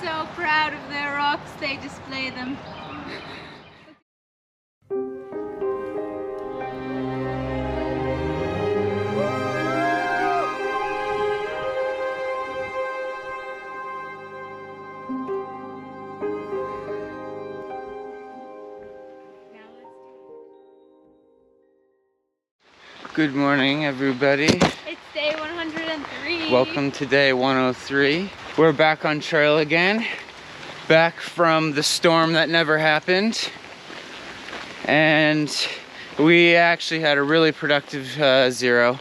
so proud of their rocks, they display them. Good morning, everybody. It's day 103. Welcome to day 103. We're back on trail again, back from the storm that never happened. And we actually had a really productive zero,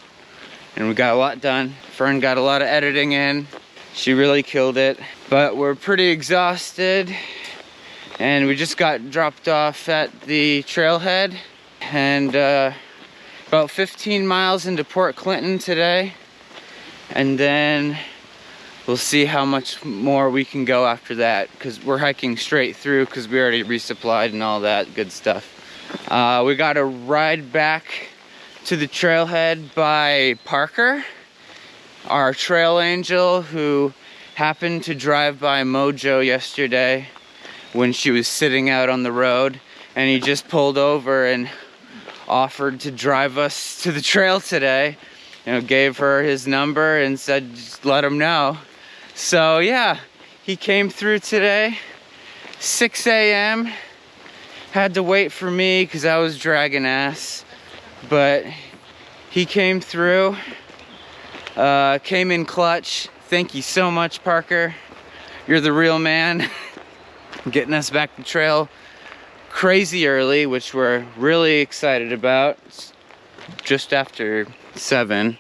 and we got a lot done. Fern got a lot of editing in. She really killed it. But we're pretty exhausted, and we just got dropped off at the trailhead, and about 15 miles into Port Clinton today, and then we'll see how much more we can go after that, because we're hiking straight through because we already resupplied and all that good stuff. We got a ride back to the trailhead by Parker, our trail angel, who happened to drive by Mojo yesterday when she was sitting out on the road, and he just pulled over and offered to drive us to the trail today. You know, gave her his number and said just let him know. So yeah, he came through today, 6 a.m. Had to wait for me because I was dragging ass, but he came through, came in clutch. Thank you so much, Parker. You're the real man. Getting us back to trail crazy early, which we're really excited about. It's just after 7.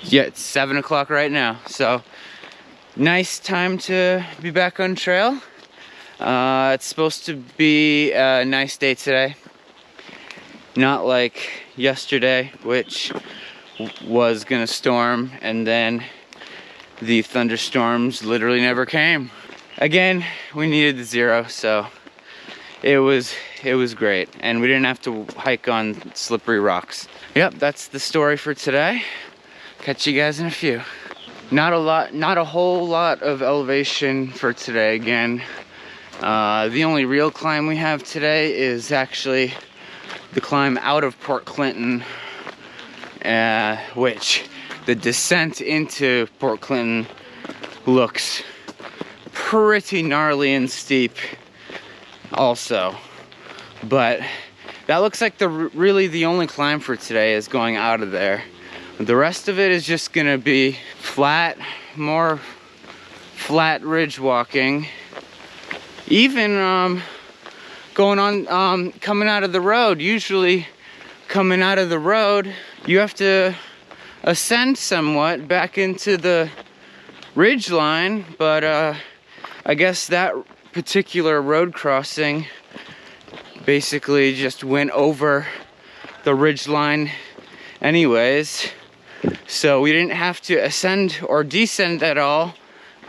Yeah, it's 7 o'clock right now, so nice time to be back on trail. It's supposed to be a nice day today, not like yesterday, which was gonna storm, and then the thunderstorms literally never came. Again, we needed the zero, so it was great, and we didn't have to hike on slippery rocks. Yep, that's the story for today. Catch you guys in a few. Not a whole lot of elevation for today again. The only real climb we have today is actually the climb out of Port Clinton, which the descent into Port Clinton looks pretty gnarly and steep also, but that looks like really the only climb for today is going out of there. The rest of it is just gonna be flat, more flat ridge walking. Even going on, coming out of the road. Usually coming out of the road, you have to ascend somewhat back into the ridge line, but I guess that particular road crossing basically just went over the ridge line anyways, so we didn't have to ascend or descend at all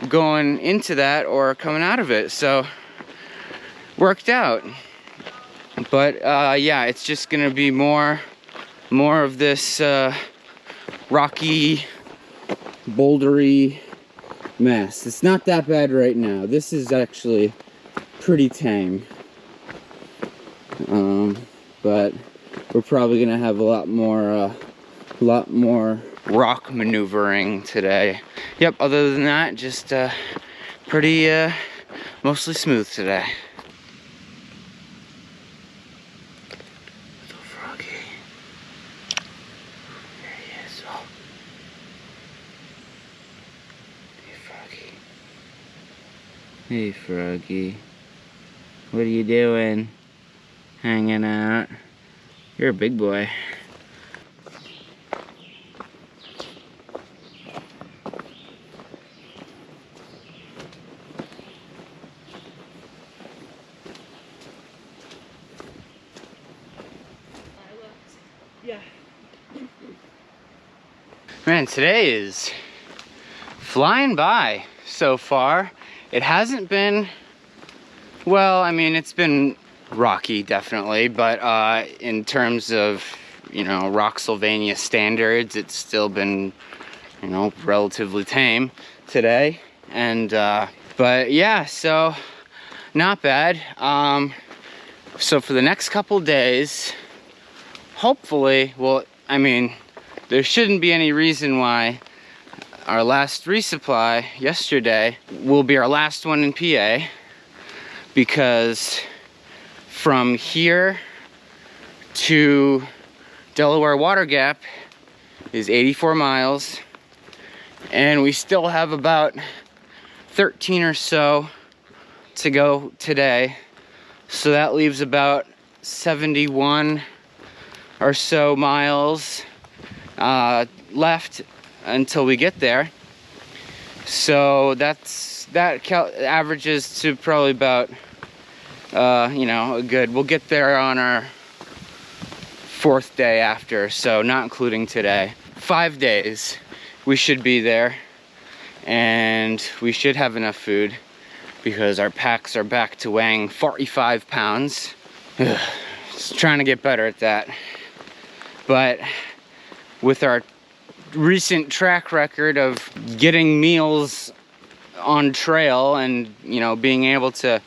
going into that or coming out of it, so worked out. But yeah, it's just gonna be more of this rocky, bouldery mess. It's not that bad right now. This is actually pretty tame, but we're probably gonna have a lot more rock maneuvering today. Yep, other than that, just pretty mostly smooth today. Little froggy, there he is. Oh. Hey Froggy, what are you doing? Hanging out? You're a big boy. Yeah. Man, today is flying by so far. It hasn't been, well, I mean, it's been rocky, definitely, but in terms of, you know, Rocksylvania standards, it's still been, you know, relatively tame today. And But yeah, so not bad. So for the next couple days, hopefully, well, I mean, there shouldn't be any reason why our last resupply yesterday will be our last one in PA, because from here to Delaware Water Gap is 84 miles, and we still have about 13 or so to go today. So that leaves about 71 or so miles left until we get there. So that averages to probably about you know, a good, we'll get there on our 4th day after, so not including today. 5 days we should be there, and we should have enough food because our packs are back to weighing 45 pounds. Just trying to get better at that. But with our recent track record of getting meals on trail and, you know, being able to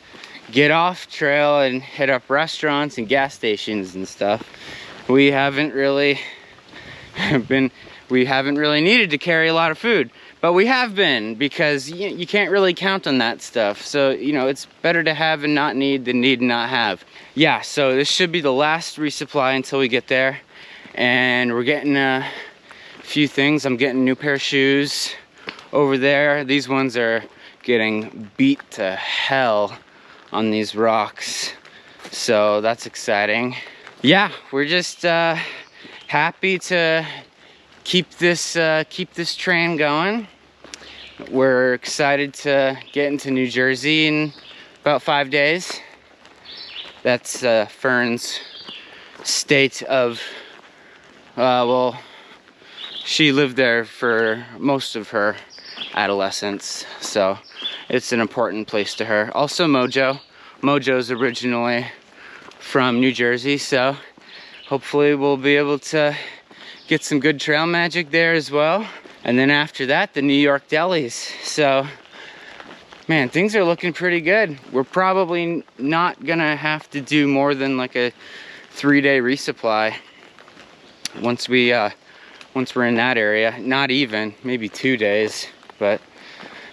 get off trail and hit up restaurants and gas stations and stuff, we haven't really needed to carry a lot of food. But we have been, because you can't really count on that stuff. So, you know, it's better to have and not need than need and not have. Yeah, so this should be the last resupply until we get there. And we're getting a few things. I'm getting a new pair of shoes over there. These ones are getting beat to hell on these rocks. So that's exciting. Yeah, we're just happy to keep this train going. We're excited to get into New Jersey in about 5 days. That's Fern's state of, well, she lived there for most of her adolescence, so it's an important place to her. Also Mojo. Mojo's originally from New Jersey, so hopefully we'll be able to get some good trail magic there as well. And then after that, the New York delis. So, man, things are looking pretty good. We're probably not gonna have to do more than like a 3-day resupply once we're in that area. Not even, maybe 2 days. But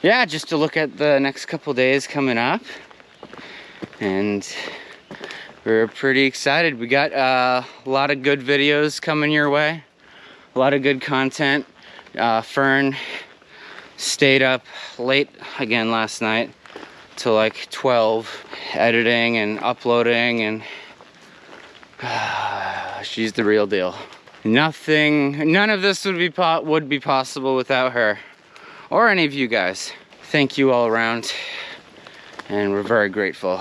yeah, just to look at the next couple days coming up. And we're pretty excited. We got a lot of good videos coming your way. A lot of good content. Fern stayed up late again last night till like 12, editing and uploading, and she's the real deal. None of this would be possible without her, or any of you guys. Thank you all around, and we're very grateful.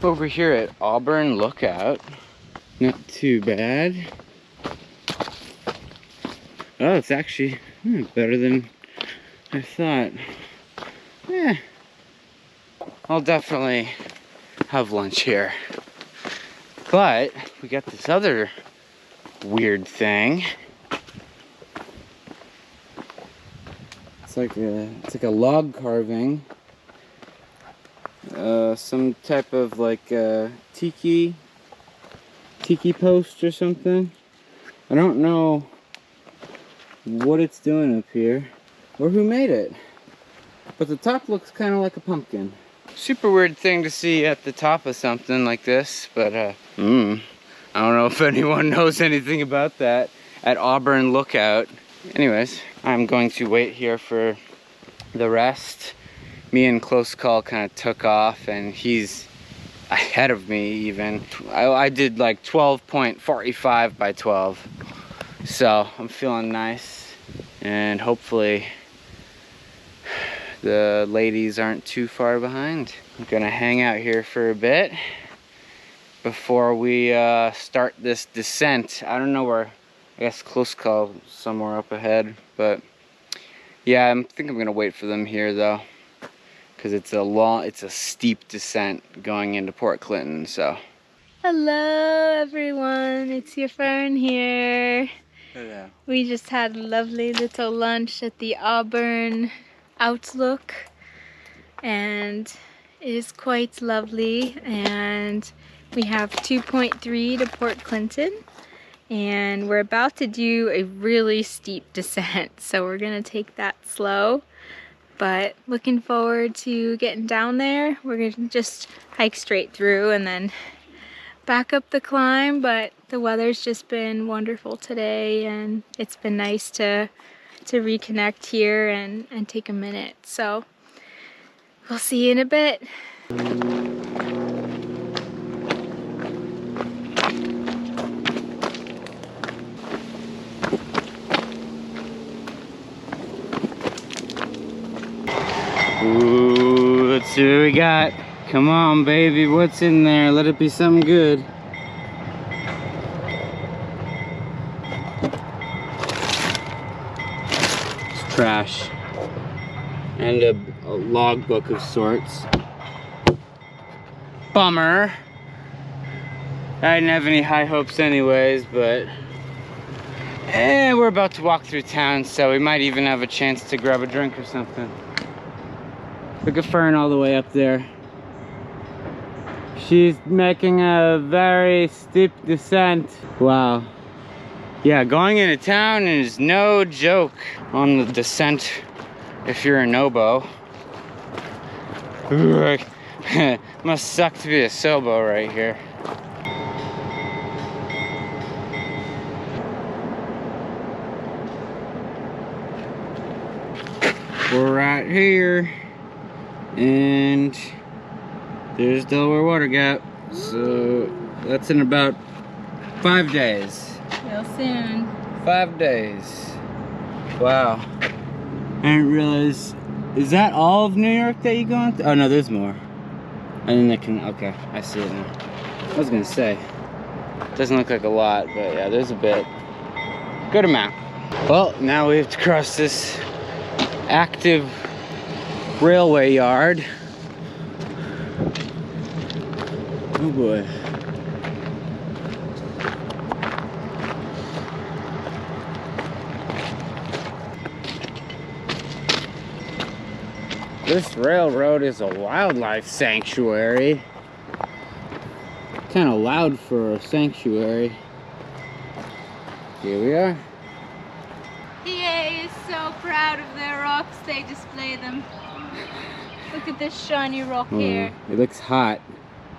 Over here at Auburn Lookout, not too bad. Oh, it's actually better than I thought. Yeah, I'll definitely have lunch here. But we got this other weird thing. It's like a log carving. Some type of like tiki post or something. I don't know what it's doing up here or who made it, but the top looks kind of like a pumpkin. Super weird thing to see at the top of something like this, but I don't know if anyone knows anything about that at Auburn Lookout. Anyways, I'm going to wait here for the rest. Me and Close Call kind of took off, and he's ahead of me even. I did like 12.45 by 12. So I'm feeling nice, and hopefully the ladies aren't too far behind. I'm gonna hang out here for a bit before we start this descent. I don't know where, I guess Close Call somewhere up ahead, but yeah, I think I'm gonna wait for them here though, because it's a steep descent going into Port Clinton. So Hello everyone, it's your Fern here. hello. We just had a lovely little lunch at the Auburn Outlook, and it is quite lovely, and we have 2.3 to Port Clinton, and we're about to do a really steep descent, so we're gonna take that slow, but looking forward to getting down there. We're gonna just hike straight through and then back up the climb, but the weather's just been wonderful today, and it's been nice to reconnect here and take a minute. So we'll see you in a bit. Ooh, let's see what we got. Come on, baby, what's in there? Let it be something good. It's trash. And a logbook of sorts. Bummer. I didn't have any high hopes anyways, but we're about to walk through town, so we might even have a chance to grab a drink or something. Look at Fern all the way up there. She's making a very steep descent. Wow. Yeah, going into town is no joke on the descent if you're an oboe. Must suck to be a sobo right here. We're right here, and there's Delaware Water Gap. So that's in about 5 days. Real soon. 5 days. Wow. I didn't realize. Is that all of New York that you go on? Oh no, there's more. And then they can. Okay, I see it now. I was gonna say. Doesn't look like a lot, but yeah, there's a bit. Good amount. Well, now we have to cross this active railway yard. Oh boy. This railroad is a wildlife sanctuary. Kind of loud for a sanctuary. Here we are. EA is so proud of their rocks, they display them. Look at this shiny rock here. It looks hot.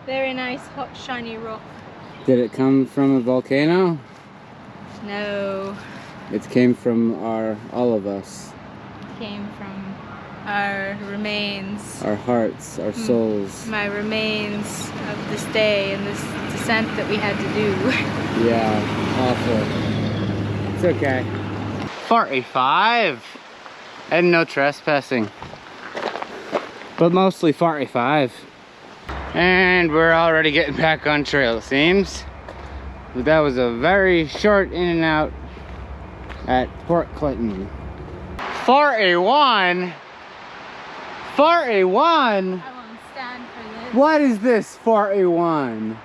Very nice, hot, shiny rock. Did it come from a volcano? No. It came from all of us. Came from our remains. Our hearts, our souls. My remains of this day and this descent that we had to do. Yeah, awful. It's okay. 45. And no trespassing. But mostly 45. And we're already getting back on trail, it seems. But that was a very short in and out at Port Clinton. 41? 41? I won't stand for this. What is this 41?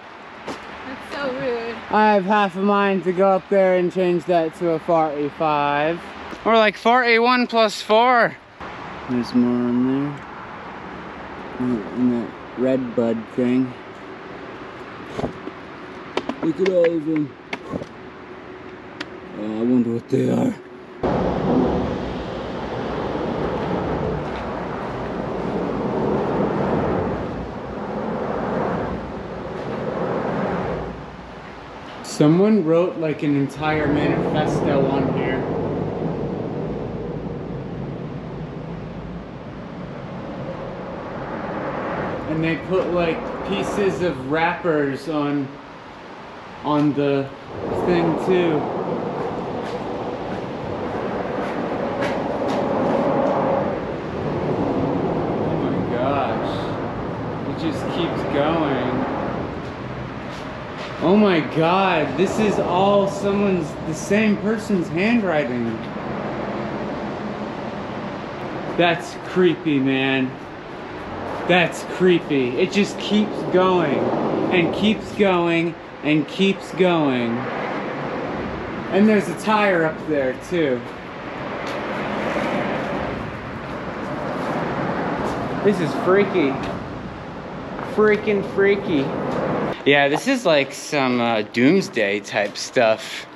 That's so rude. I have half a mind to go up there and change that to a 45. Or like 41 plus 4. There's more on there. And that red bud thing. Look at all of them. Oh, I wonder what they are. Someone wrote like an entire manifesto on here. And they put like pieces of wrappers on the thing too. Oh my gosh. It just keeps going. Oh my god, this is all the same person's handwriting. That's creepy, man. That's creepy. It just keeps going and keeps going and keeps going. And there's a tire up there too. This is freaky. Freaking freaky. Yeah, this is like some doomsday type stuff.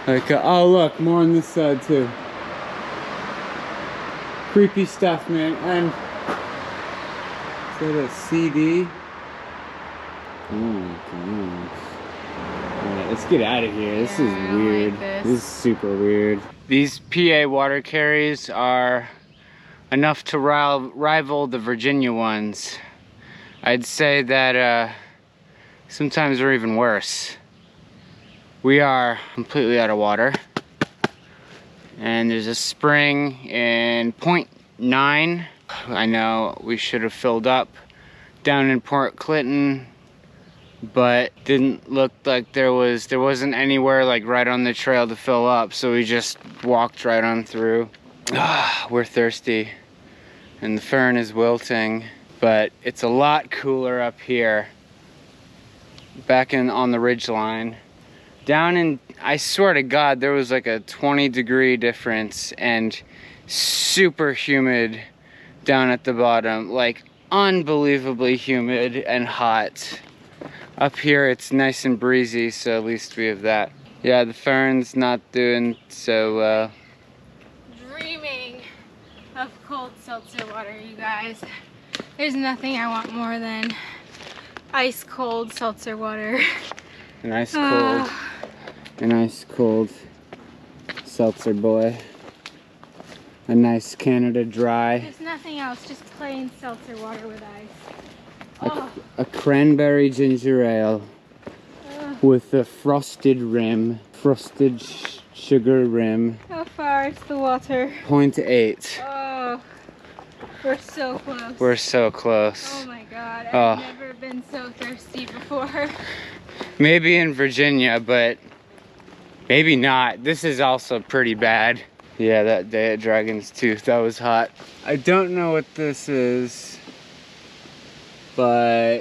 Like, oh look, more on this side too. Creepy stuff, man. And is that a CD? Oh my gosh. Alright, let's get out of here. This is weird. This is super weird. These PA water carries are enough to rival the Virginia ones. I'd say that sometimes we're even worse. We are completely out of water. And there's a spring in 0.9. I know we should have filled up down in Port Clinton, but didn't look like there wasn't anywhere like right on the trail to fill up, so we just walked right on through. We're thirsty and the fern is wilting, but it's a lot cooler up here back on the ridge line. Down in, I swear to God, there was like a 20-degree difference and super humid down at the bottom, like unbelievably humid and hot. Up here it's nice and breezy, so at least we have that. Yeah, the fern's not doing so well. Dreaming of cold seltzer water, you guys. There's nothing I want more than ice cold seltzer water. A nice cold seltzer boy. A nice Canada Dry. There's nothing else, just plain seltzer water with ice. A cranberry ginger ale with a frosted rim, frosted sugar rim. How far is the water? 0.8. Oh, we're so close. We're so close. Oh my God, I've never been so thirsty before. Maybe in Virginia, but maybe not. This is also pretty bad. Yeah, that day at Dragon's Tooth, that was hot. I don't know what this is, but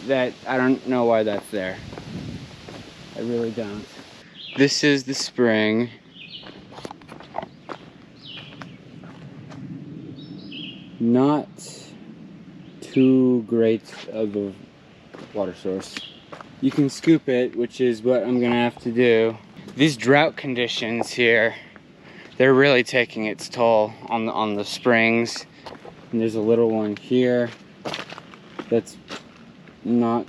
I don't know why that's there. I really don't. This is the spring. Not too great of a water source. You can scoop it, which is what I'm gonna have to do. These drought conditions here, they're really taking its toll on the springs. And there's a little one here that's not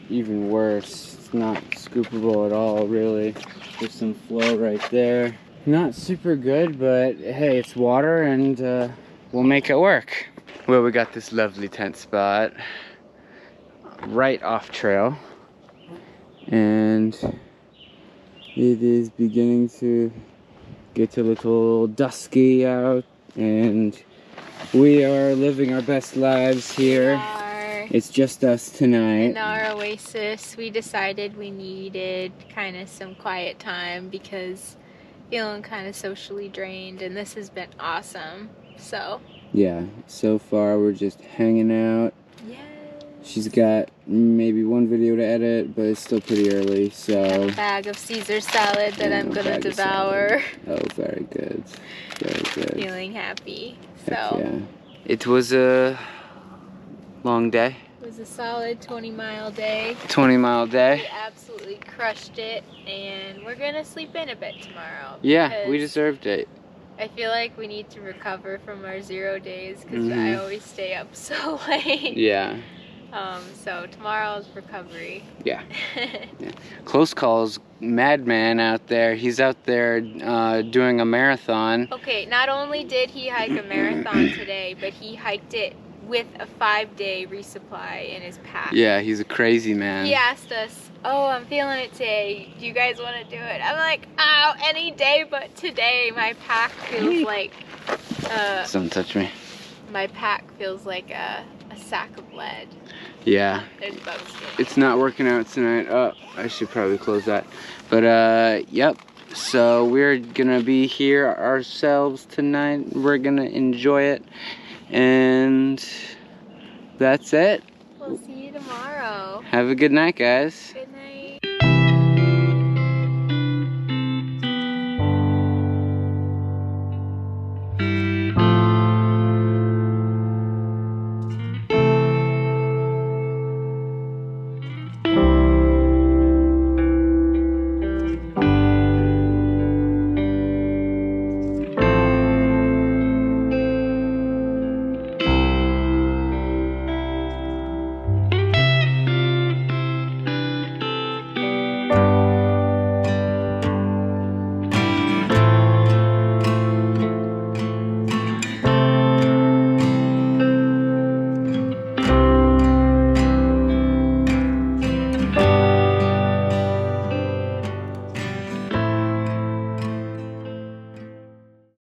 even worse. It's not scoopable at all, really. There's some flow right there. Not super good, but hey, it's water and we'll make it work. Well, we got this lovely tent spot right off trail, and it is beginning to get a little dusky out, and we are living our best lives here. It's just us tonight. In our oasis, we decided we needed kind of some quiet time because feeling kind of socially drained, and this has been awesome. So yeah, so far we're just hanging out. Yes. She's got maybe one video to edit, but it's still pretty early, so... I have a bag of Caesar salad that I'm gonna devour. Oh, very good. Very good. Feeling happy. Heck So yeah. It was a long day. it was a solid 20-mile day. 20-mile day. We absolutely crushed it, and we're gonna sleep in a bit tomorrow. Yeah, we deserved it. I feel like we need to recover from our 0 days because I always stay up so late. Yeah. So tomorrow's recovery. Yeah. Yeah. Close calls, madman out there. He's out there doing a marathon. Okay, not only did he hike a marathon today, but he hiked it with a 5-day resupply in his pack. Yeah, he's a crazy man. He asked us, oh, I'm feeling it today. Do you guys want to do it? I'm like, oh, any day but today. My pack feels like... Don't touch me. My pack feels like a sack of lead. Yeah. There's bugs in it. It's not working out tonight. Oh, I should probably close that. But, yep. So we're gonna be here ourselves tonight. We're gonna enjoy it. And that's it. We'll see you tomorrow. Have a good night, guys. Good night.